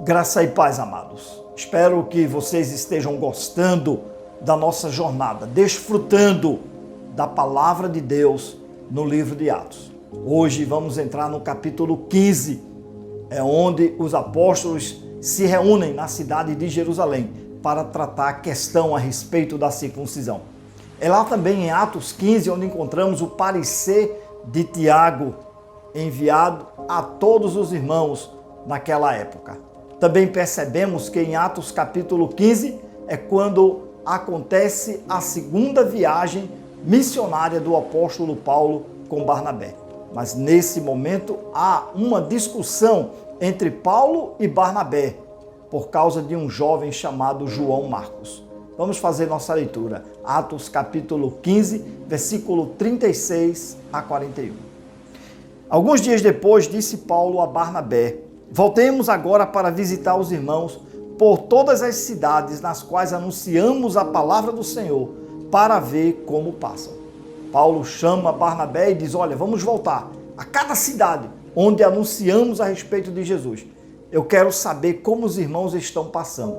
Graça e paz, amados. Espero que vocês estejam gostando da nossa jornada, desfrutando da palavra de Deus no livro de Atos. Hoje vamos entrar no capítulo 15, onde os apóstolos se reúnem na cidade de Jerusalém para tratar a questão a respeito da circuncisão. É lá também em Atos 15 onde encontramos o parecer de Tiago, enviado a todos os irmãos naquela época. Também percebemos que em Atos capítulo 15 é quando acontece a segunda viagem missionária do apóstolo Paulo com Barnabé. Mas nesse momento há uma discussão entre Paulo e Barnabé por causa de um jovem chamado João Marcos. Vamos fazer nossa leitura. Atos capítulo 15, versículo 36 a 41. Alguns dias depois disse Paulo a Barnabé: voltemos agora para visitar os irmãos por todas as cidades nas quais anunciamos a palavra do Senhor, para ver como passam. Paulo chama Barnabé e diz: olha, vamos voltar a cada cidade onde anunciamos a respeito de Jesus. Eu quero saber como os irmãos estão passando.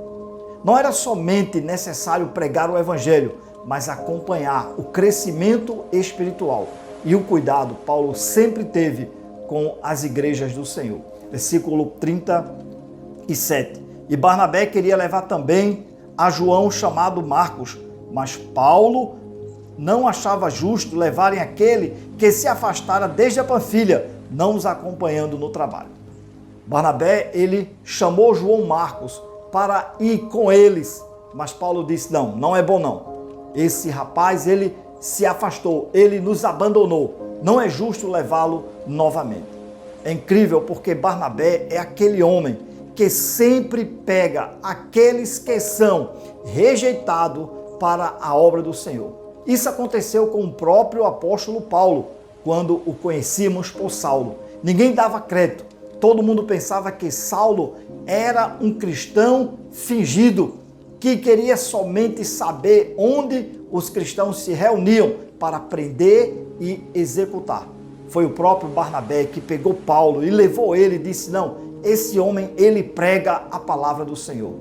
Não era somente necessário pregar o evangelho, mas acompanhar o crescimento espiritual e o cuidado Paulo sempre teve com as igrejas do Senhor. Versículo 37. E Barnabé queria levar também a João chamado Marcos, mas Paulo não achava justo levarem aquele que se afastara desde a Panfilha, não os acompanhando no trabalho. Barnabé, ele chamou João Marcos para ir com eles, mas Paulo disse: não é bom não. Esse rapaz, ele se afastou, ele nos abandonou, não é justo levá-lo novamente. É incrível porque Barnabé é aquele homem que sempre pega aqueles que são rejeitados para a obra do Senhor. Isso aconteceu com o próprio apóstolo Paulo, quando o conhecíamos por Saulo. Ninguém dava crédito. Todo mundo pensava que Saulo era um cristão fingido, que queria somente saber onde os cristãos se reuniam para prender e executar. Foi o próprio Barnabé que pegou Paulo e levou ele e disse: não, esse homem, ele prega a palavra do Senhor.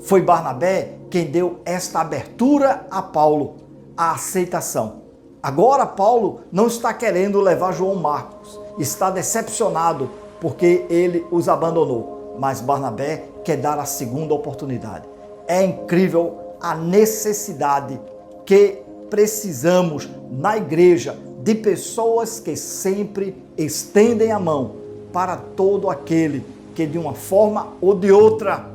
Foi Barnabé quem deu esta abertura a Paulo, a aceitação. Agora Paulo não está querendo levar João Marcos, está decepcionado porque ele os abandonou, mas Barnabé quer dar a segunda oportunidade. É incrível a necessidade que precisamos na igreja de pessoas que sempre estendem a mão para todo aquele que de uma forma ou de outra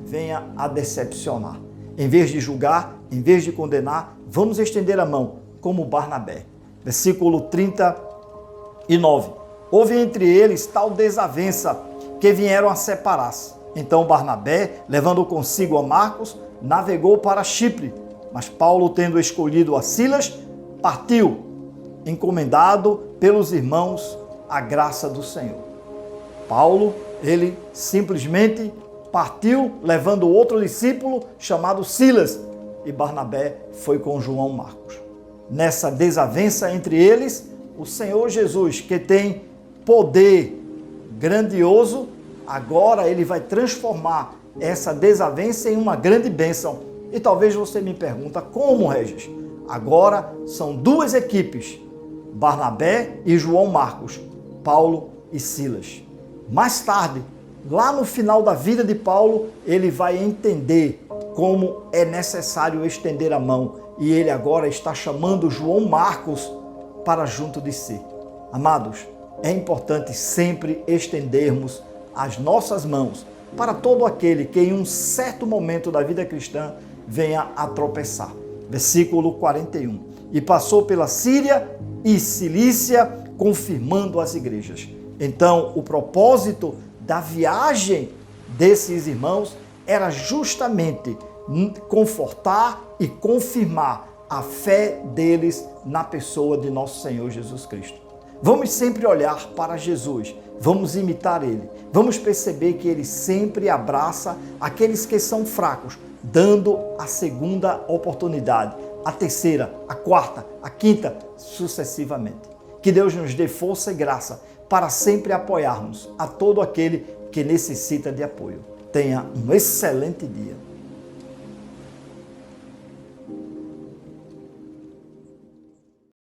venha a decepcionar. Em vez de julgar, em vez de condenar, vamos estender a mão como Barnabé. Versículo 39. Houve entre eles tal desavença que vieram a separar-se. Então Barnabé, levando consigo a Marcos, navegou para Chipre, mas Paulo, tendo escolhido a Silas, partiu, encomendado pelos irmãos à graça do Senhor. Paulo, ele simplesmente partiu, levando outro discípulo chamado Silas, e Barnabé foi com João Marcos. Nessa desavença entre eles, o Senhor Jesus, que tem poder grandioso, agora ele vai transformar essa desavença em uma grande bênção. E talvez você me pergunta: como, Regis? Agora são duas equipes, Barnabé e João Marcos, Paulo e Silas. Mais tarde, lá no final da vida de Paulo, ele vai entender como é necessário estender a mão, e ele agora está chamando João Marcos para junto de si. Amados, é importante sempre estendermos as nossas mãos para todo aquele que em um certo momento da vida cristã venha a tropeçar. Versículo 41. E passou pela Síria e Cilícia, confirmando as igrejas. Então, o propósito da viagem desses irmãos era justamente confortar e confirmar a fé deles na pessoa de nosso Senhor Jesus Cristo. Vamos sempre olhar para Jesus, vamos imitar Ele, vamos perceber que Ele sempre abraça aqueles que são fracos, dando a segunda oportunidade, a terceira, a quarta, a quinta, sucessivamente. Que Deus nos dê força e graça para sempre apoiarmos a todo aquele que necessita de apoio. Tenha um excelente dia.